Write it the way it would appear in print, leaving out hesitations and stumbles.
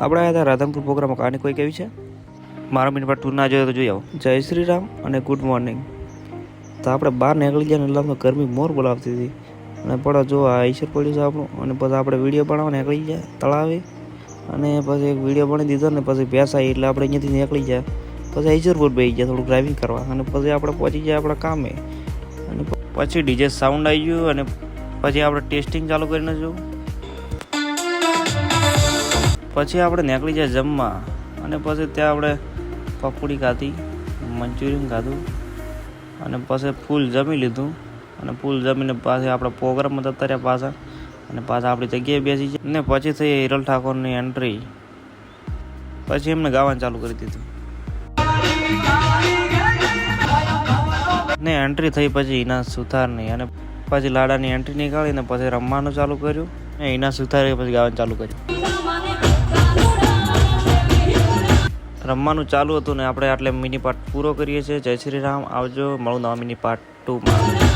આપણે આવ્યા હતા રાધનપુર પ્રોગ્રામમાં કહાની કોઈ કેવી છે મારા મિનિટ પર ટૂર ના જોયો તો જોઈ આવો. જય શ્રી રામ અને ગુડ મોર્નિંગ. તો આપણે બહાર નીકળી ગયા ને એટલે તો ગરમી મોર બોલાવતી હતી અને પડો જો આ ઈશ્વર પડ્યું છે આપણું. અને પછી આપણે વિડીયો બનાવવા નીકળી ગયા તળાવે અને પછી એક વિડીયો બની દીધો ને પછી ભેંસ આવી એટલે આપણે અહીંયાથી નીકળી ગયા. પછી ઈશ્વરપુર બેસી ગયા થોડુંક ડ્રાઇવિંગ કરવા અને પછી આપણે પહોંચી ગયા આપણા કામે. અને પછી ડીજે સાઉન્ડ આવી ગયું અને પછી આપણે ટેસ્ટિંગ ચાલુ કરીને જોયું. પછી આપણે નીકળી જાય જમવા અને પછી ત્યાં આપણે પકોડી ખાધી, મંચુરિયન ખાધું અને પછી ફૂલ જમી લીધું. અને ફૂલ જમીને પાછી આપણે પ્રોગ્રામમાં જતા રહ્યા પાછા અને પાછા આપણી જગ્યાએ બેસી જાય ને પછી થઈ હિરલ ઠાકોરની એન્ટ્રી. પછી એમને ગાવાનું ચાલુ કરી દીધું ને એન્ટ્રી થઈ પછી હિના સુથારની અને પછી લાડાની એન્ટ્રી નીકાળીને પછી રમવાનું ચાલુ કર્યું ને હિના સુથારે પછી ગાવાનું ચાલુ કર્યું. રમવાનું ચાલુ હતું ને આપણે આટલે મિની પાર્ટ પૂરો કરીએ છીએ. જય શ્રી રામ, આવજો, મળું નવા મિની પાર્ટ 2માં.